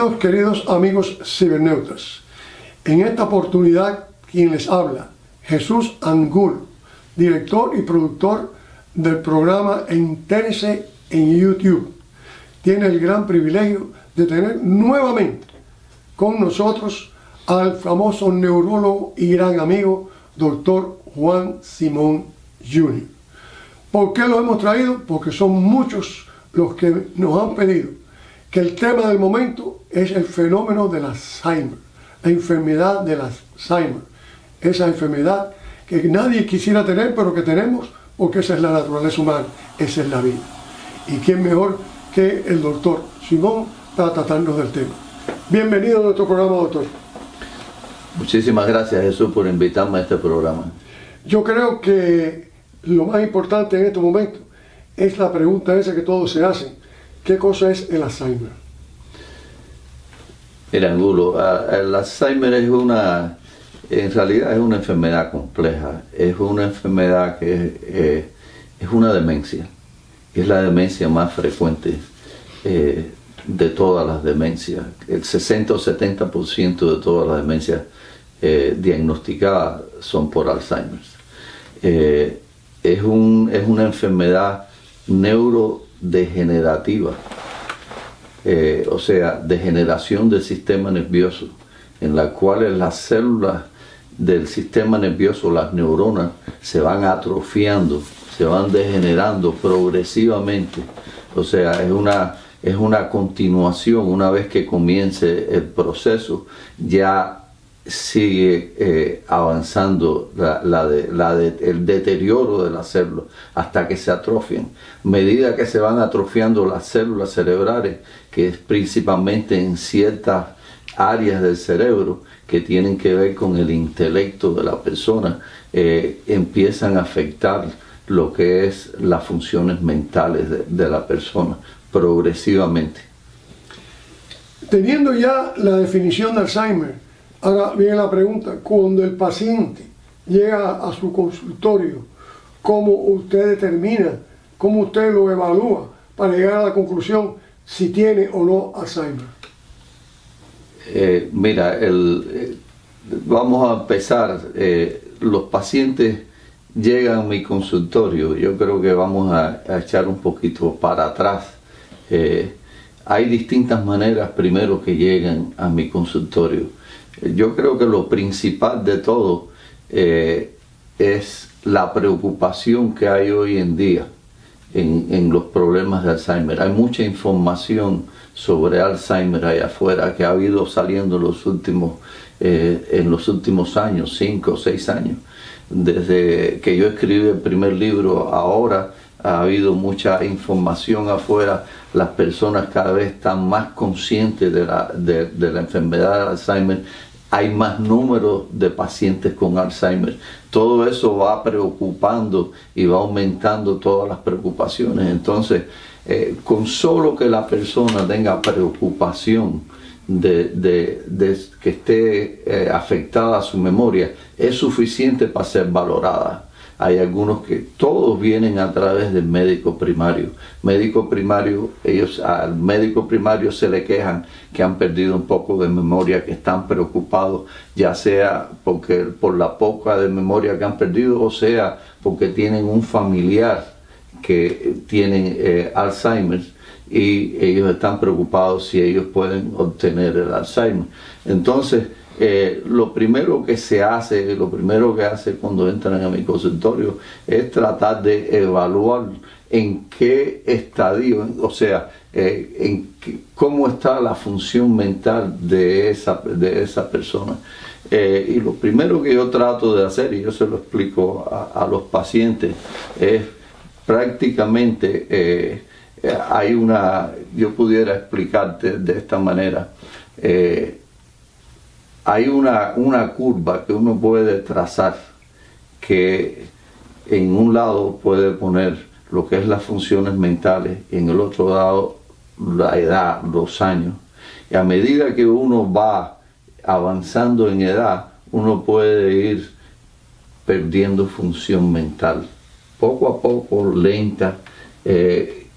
Bienvenidos, queridos amigos cibernautas. En esta oportunidad, quien les habla, Jesús Angulo, director y productor del programa Entérese en YouTube, tiene el gran privilegio de tener nuevamente con nosotros al famoso neurólogo y gran amigo, Dr. Juan Simón Jr. ¿Por qué lo hemos traído? Porque son muchos los que nos han pedido que el tema del momento es el fenómeno del Alzheimer, la enfermedad del Alzheimer, esa enfermedad que nadie quisiera tener, pero que tenemos, porque esa es la naturaleza humana, esa es la vida. ¿Y quién mejor que el doctor Simón para tratarnos del tema? Bienvenido a nuestro programa, doctor. Muchísimas gracias, Jesús, por invitarme a este programa. Yo creo que lo más importante en este momento es la pregunta esa que todos se hacen: ¿qué cosa es el Alzheimer? Mira, Angulo, el Alzheimer en realidad es una enfermedad compleja, es una enfermedad que es una demencia, es la demencia más frecuente de todas las demencias. El 60 o 70% de todas las demencias diagnosticadas son por Alzheimer. Es una enfermedad neurodegenerativa, o sea, degeneración del sistema nervioso, en la cual las células del sistema nervioso, las neuronas, se van atrofiando, se van degenerando progresivamente. O sea, es una continuación. Una vez que comience el proceso, ya sigue avanzando el deterioro de las células hasta que se atrofian. A medida que se van atrofiando las células cerebrales, que es principalmente en ciertas áreas del cerebro que tienen que ver con el intelecto de la persona, empiezan a afectar lo que es las funciones mentales de la persona progresivamente. Teniendo ya la definición de Alzheimer, ahora viene la pregunta: cuando el paciente llega a su consultorio, ¿cómo usted determina, cómo usted lo evalúa para llegar a la conclusión si tiene o no Alzheimer? Mira, vamos a empezar. Los pacientes llegan a mi consultorio. Yo creo que vamos a echar un poquito para atrás. Hay distintas maneras primero que llegan a mi consultorio. Yo creo que lo principal de todo es la preocupación que hay hoy en día en los problemas de Alzheimer. Hay mucha información sobre Alzheimer allá afuera que ha ido saliendo en los últimos años, 5 o 6 años. Desde que yo escribí el primer libro, ahora ha habido mucha información afuera. Las personas cada vez están más conscientes de la enfermedad de Alzheimer. Hay más número de pacientes con Alzheimer. Todo eso va preocupando y va aumentando todas las preocupaciones. Entonces, con solo que la persona tenga preocupación de que esté afectada a su memoria, es suficiente para ser valorada. Hay algunos que todos vienen a través del médico primario. Al médico primario se le quejan que han perdido un poco de memoria, que están preocupados, ya sea por la poca de memoria que han perdido, o sea porque tienen un familiar que tienen Alzheimer, y ellos están preocupados si ellos pueden obtener el Alzheimer. Entonces, lo primero que hace cuando entran a mi consultorio es tratar de evaluar en qué estadio, o sea, cómo está la función mental de esa persona. Y lo primero que yo trato de hacer, y yo se lo explico a los pacientes, es prácticamente yo pudiera explicarte de esta manera. Hay una curva que uno puede trazar, que en un lado puede poner lo que es las funciones mentales y en el otro lado la edad, los años. Y a medida que uno va avanzando en edad, uno puede ir perdiendo función mental, poco a poco, lenta,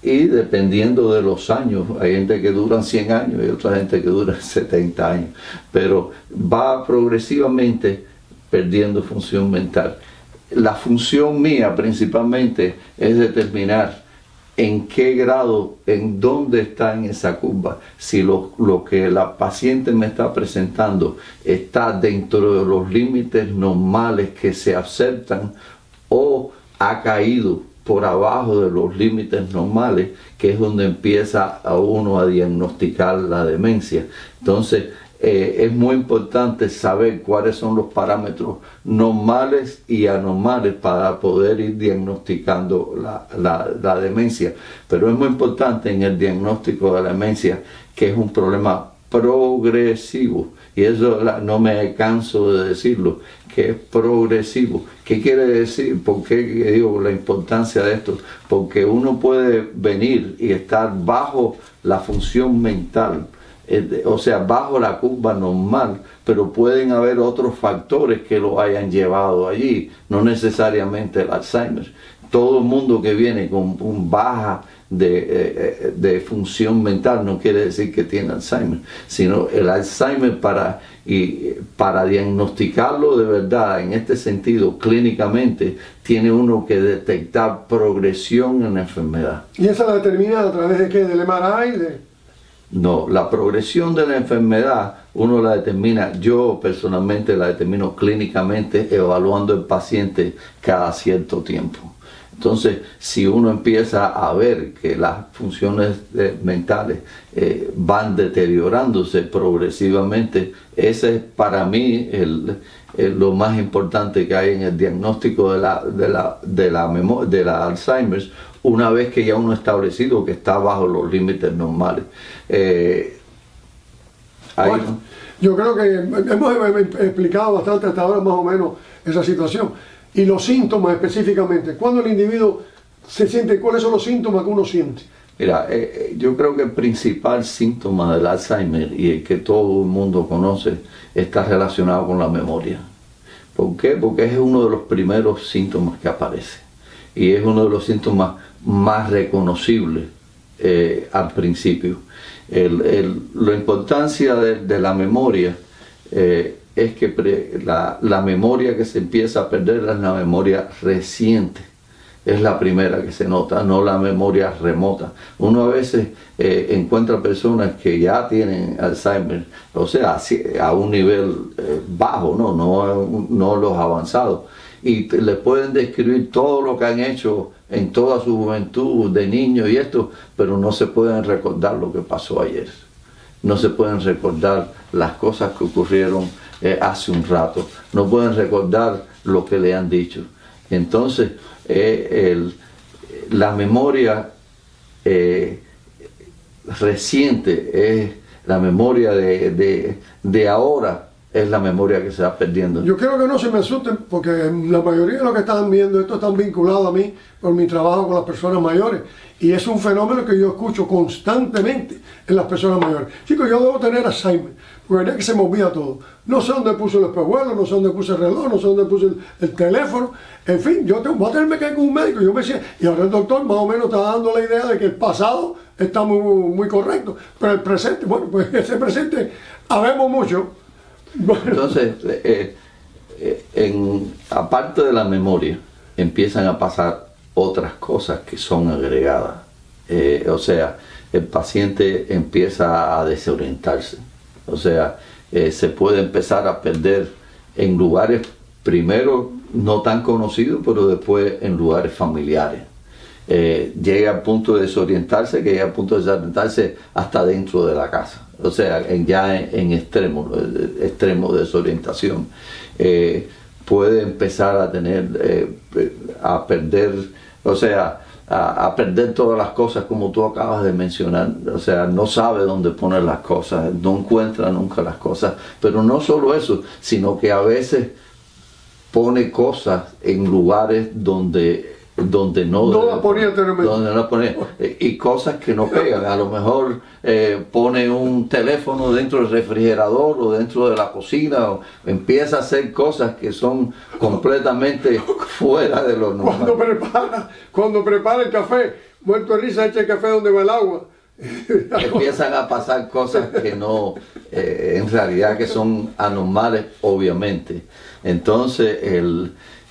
y dependiendo de los años, hay gente que duran 100 años y otra gente que dura 70 años, pero va progresivamente perdiendo función mental. La función mía principalmente es determinar en qué grado, en dónde está en esa curva, si lo que la paciente me está presentando está dentro de los límites normales que se aceptan o ha caído por abajo de los límites normales, que es donde empieza a uno a diagnosticar la demencia. Entonces, es muy importante saber cuáles son los parámetros normales y anormales para poder ir diagnosticando la demencia. Pero es muy importante en el diagnóstico de la demencia que es un problema progresivo. Y eso no me canso de decirlo, que es progresivo. ¿Qué quiere decir? ¿Por qué digo la importancia de esto? Porque uno puede venir y estar bajo la función mental, o sea, bajo la curva normal, pero pueden haber otros factores que lo hayan llevado allí, no necesariamente el Alzheimer. Todo el mundo que viene con baja de función mental no quiere decir que tiene Alzheimer, sino el Alzheimer para diagnosticarlo de verdad, en este sentido, clínicamente, tiene uno que detectar progresión en la enfermedad. ¿Y esa la determina a través de qué? ¿Del MRI? No, la progresión de la enfermedad uno la determina, yo personalmente la determino clínicamente evaluando el paciente cada cierto tiempo. Entonces, si uno empieza a ver que las funciones mentales van deteriorándose progresivamente, ese es para mí lo más importante que hay en el diagnóstico de la Alzheimer, una vez que ya uno ha establecido que está bajo los límites normales. Bueno, yo creo que hemos explicado bastante hasta ahora más o menos esa situación. Y los síntomas específicamente, cuando el individuo se siente, ¿cuáles son los síntomas que uno siente? Mira, yo creo que el principal síntoma del Alzheimer y el que todo el mundo conoce está relacionado con la memoria. ¿Por qué? Porque es uno de los primeros síntomas que aparece y es uno de los síntomas más reconocibles al principio. La importancia de la memoria es que la memoria que se empieza a perder es la memoria reciente. Es la primera que se nota, no la memoria remota. Uno a veces encuentra personas que ya tienen Alzheimer, o sea, a un nivel bajo, no los avanzados, y les pueden describir todo lo que han hecho en toda su juventud, de niños y esto, pero no se pueden recordar lo que pasó ayer. No se pueden recordar las cosas que ocurrieron hace un rato. No pueden recordar lo que le han dicho. Entonces, la memoria reciente es la memoria de ahora, es la memoria que se va perdiendo. Yo quiero que no se me asusten, porque la mayoría de los que están viendo esto están vinculados a mí por mi trabajo con las personas mayores. Y es un fenómeno que yo escucho constantemente en las personas mayores. Chicos, yo debo tener Alzheimer, porque venía que se me olvida todo. No sé dónde puse el espejuelo, no sé dónde puse el reloj, no sé dónde puse el teléfono. En fin, voy a tenerme que ir con un médico. Yo me decía, y ahora el doctor más o menos está dando la idea de que el pasado está muy correcto, pero el presente, bueno, pues ese presente, habemos mucho. Bueno. Entonces, aparte de la memoria, empiezan a pasar otras cosas que son agregadas. O sea, el paciente empieza a desorientarse. O sea, se puede empezar a perder en lugares, primero no tan conocidos, pero después en lugares familiares. Llega al punto de desorientarse, que llega al punto de desorientarse hasta dentro de la casa. O sea, ya en extremo de desorientación. Puede empezar a tener, a perder, o sea, a perder todas las cosas como tú acabas de mencionar. O sea, no sabe dónde poner las cosas, no encuentra nunca las cosas. Pero no solo eso, sino que a veces pone cosas en lugares donde no la ponía anteriormente. Y cosas que no pegan. A lo mejor pone un teléfono dentro del refrigerador o dentro de la cocina, o empieza a hacer cosas que son completamente fuera de lo normal. Cuando prepara el café, muerto de risa, echa el café donde va el agua. Empiezan a pasar cosas que no, en realidad que son anormales, obviamente. Entonces,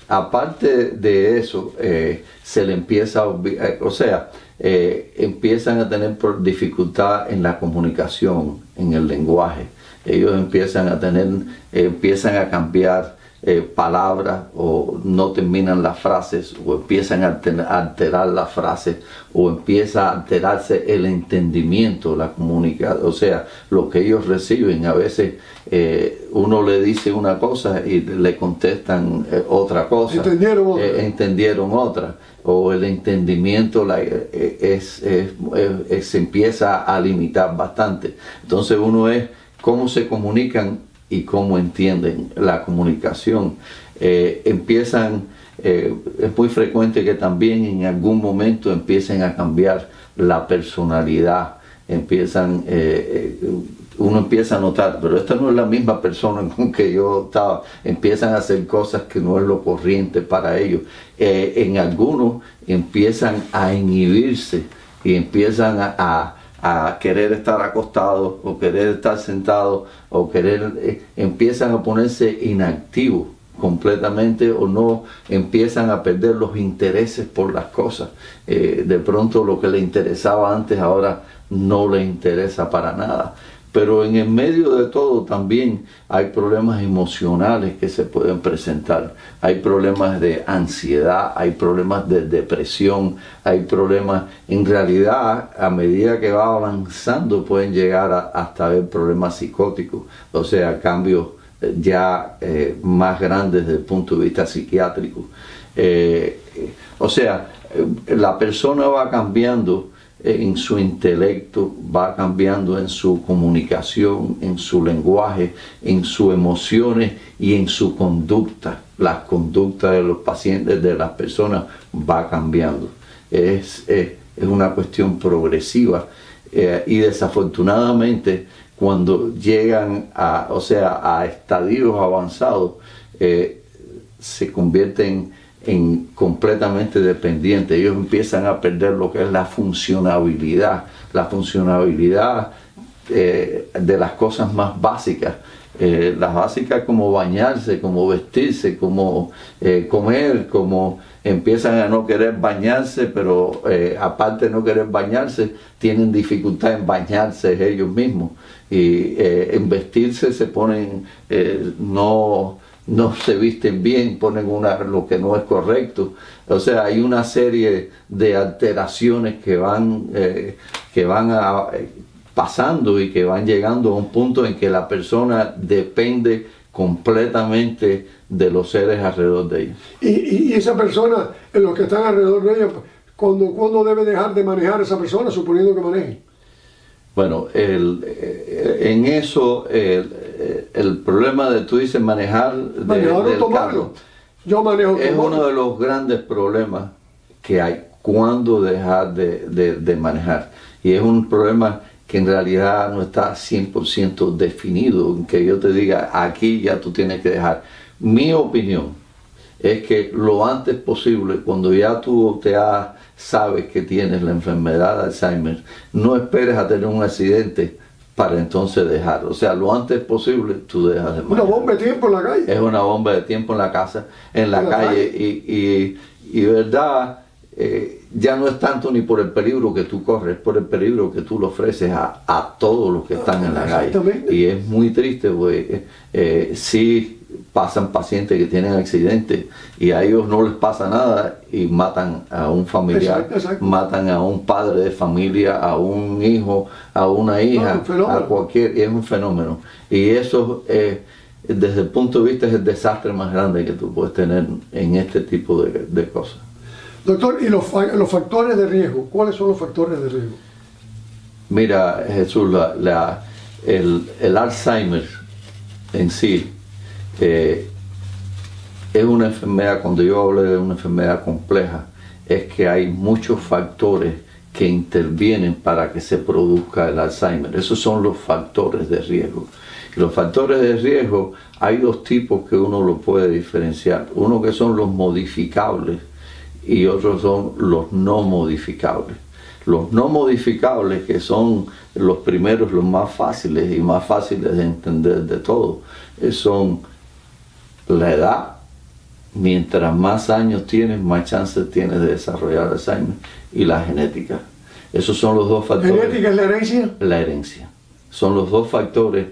aparte de eso, se le empieza a o sea, empiezan a tener dificultad en la comunicación, en el lenguaje. Ellos empiezan a cambiar palabras, o no terminan las frases, o empiezan a alterar las frases, o empieza a alterarse el entendimiento, la comunicación, o sea, lo que ellos reciben. A veces uno le dice una cosa y le contestan otra cosa. Entendieron otra. O el entendimiento se empieza a limitar bastante. Entonces uno es cómo se comunican y cómo entienden la comunicación. Es muy frecuente que también en algún momento empiecen a cambiar la personalidad. Uno empieza a notar, pero esta no es la misma persona con que yo estaba. Empiezan a hacer cosas que no es lo corriente para ellos. En algunos empiezan a inhibirse y empiezan a querer estar acostados, o querer estar sentados, o empiezan a ponerse inactivos completamente, o no, empiezan a perder los intereses por las cosas. De pronto lo que le interesaba antes ahora no le interesa para nada. Pero en el medio de todo también hay problemas emocionales que se pueden presentar. Hay problemas de ansiedad, hay problemas de depresión, hay problemas, en realidad, a medida que va avanzando pueden llegar hasta haber problemas psicóticos, o sea, cambios ya más grandes desde el punto de vista psiquiátrico. O sea, la persona va cambiando en su intelecto, va cambiando en su comunicación, en su lenguaje, en sus emociones y en su conducta. Las conductas de los pacientes, de las personas, va cambiando. Es una cuestión progresiva, y desafortunadamente cuando llegan a estadios avanzados, se convierten en completamente dependientes. Ellos empiezan a perder lo que es la funcionabilidad de las cosas más básicas, las básicas como bañarse, como vestirse, como comer, como empiezan a no querer bañarse, pero aparte de no querer bañarse, tienen dificultad en bañarse ellos mismos, y en vestirse se ponen, no se visten bien, ponen lo que no es correcto. O sea, hay una serie de alteraciones que van pasando y que van llegando a un punto en que la persona depende completamente de los seres alrededor de ellos. Y esa persona, en los que están alrededor de ella, ¿cuándo debe dejar de manejar esa persona, suponiendo que maneje? Bueno, en eso, el problema de, tú dices, manejar del carro. Yo manejo es uno de los grandes problemas que hay, cuando dejar de manejar. Y es un problema que en realidad no está 100% definido, en que yo te diga, aquí ya tú tienes que dejar. Mi opinión es que lo antes posible, cuando ya tú sabes que tienes la enfermedad de Alzheimer, no esperes a tener un accidente para entonces dejar. O sea, lo antes posible tú dejas de manejar. Una bomba de tiempo en la calle. Es una bomba de tiempo en la casa, en la calle. Y verdad, ya no es tanto ni por el peligro que tú corres, es por el peligro que tú le ofreces a todos los que están en la calle. Y es muy triste, pues, sí pasan pacientes que tienen accidentes y a ellos no les pasa nada y matan a un familiar, exacto. Matan a un padre de familia, a un hijo, a una hija, a cualquier, es un fenómeno. Y eso, desde el punto de vista, es el desastre más grande que tú puedes tener en este tipo de cosas. Doctor, ¿y los factores de riesgo? ¿Cuáles son los factores de riesgo? Mira, Jesús, el Alzheimer en sí es una enfermedad. Cuando yo hablo de una enfermedad compleja, es que hay muchos factores que intervienen para que se produzca el Alzheimer. Esos son los factores de riesgo. Y los factores de riesgo, hay dos tipos que uno lo puede diferenciar. Uno que son los modificables y otros son los no modificables. Los no modificables, que son los primeros, los más fáciles y más fáciles de entender de todo, son la edad. Mientras más años tienes, más chances tienes de desarrollar Alzheimer, y la genética. Esos son los dos factores. ¿Genética es la herencia? La herencia. Son los dos factores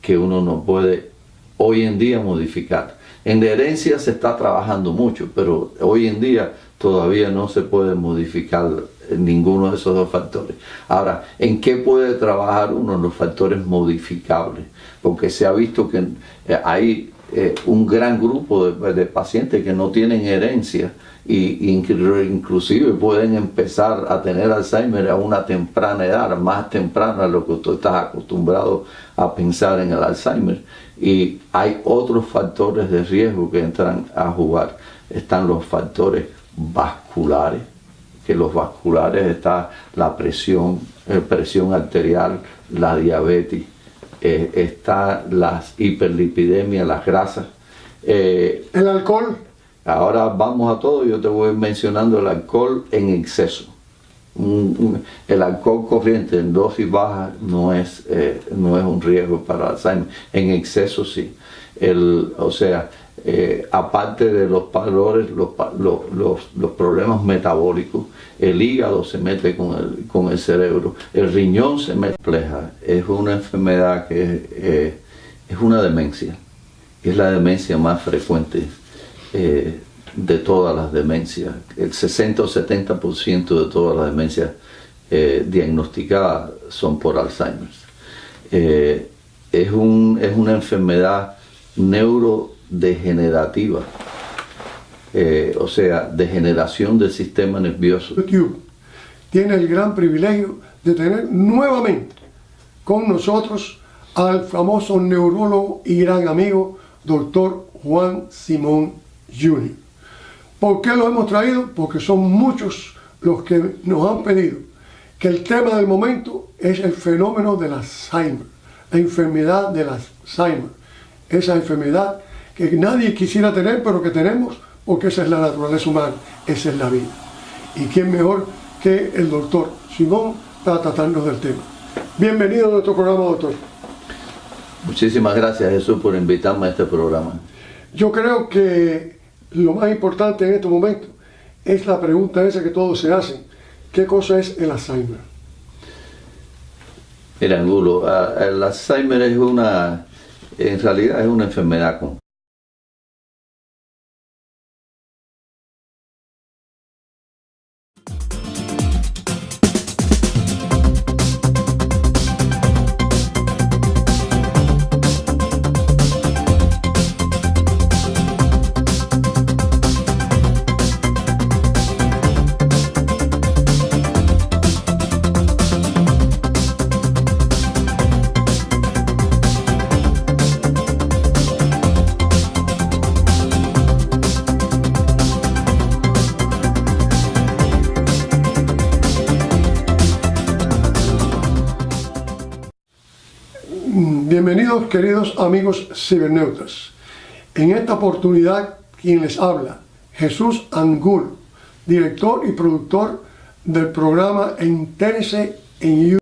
que uno no puede hoy en día modificar. En la herencia se está trabajando mucho, pero hoy en día todavía no se puede modificar ninguno de esos dos factores. Ahora, ¿en qué puede trabajar uno? En los factores modificables, porque se ha visto que hay un gran grupo de pacientes que no tienen herencia y inclusive pueden empezar a tener Alzheimer a una temprana edad, más temprana de lo que tú estás acostumbrado a pensar en el Alzheimer. Y hay otros factores de riesgo que entran a jugar. Están los factores vasculares, que los vasculares está la presión arterial, la diabetes, está las hiperlipidemias, las grasas. ¿El alcohol? Ahora vamos a todo, yo te voy mencionando el alcohol en exceso. El alcohol corriente en dosis baja no es un riesgo para Alzheimer. En exceso sí. Aparte de los valores, los problemas metabólicos, el hígado se mete con el cerebro, el riñón se mete compleja. Es una enfermedad que es una demencia. Es la demencia más frecuente de todas las demencias. El 60 o 70% de todas las demencias diagnosticadas son por Alzheimer. Es una enfermedad neurodegenerativa, degeneración del sistema nervioso. YouTube tiene el gran privilegio de tener nuevamente con nosotros al famoso neurólogo y gran amigo Dr. Juan Simón Jr. ¿Por qué lo hemos traído? Porque son muchos los que nos han pedido que el tema del momento es el fenómeno del Alzheimer, la enfermedad del Alzheimer, esa enfermedad que nadie quisiera tener, pero que tenemos, porque esa es la naturaleza humana, esa es la vida. ¿Y quién mejor que el doctor Simón para tratarnos del tema? Bienvenido a nuestro programa, doctor. Muchísimas gracias, Jesús, por invitarme a este programa. Yo creo que lo más importante en este momento es la pregunta esa que todos se hacen: ¿qué cosa es el Alzheimer? Mira, Angulo, el Alzheimer en realidad es una enfermedad con Bienvenidos, queridos amigos cibernautas. En esta oportunidad, quien les habla, Jesús Angulo, director y productor del programa Entérese en YouTube.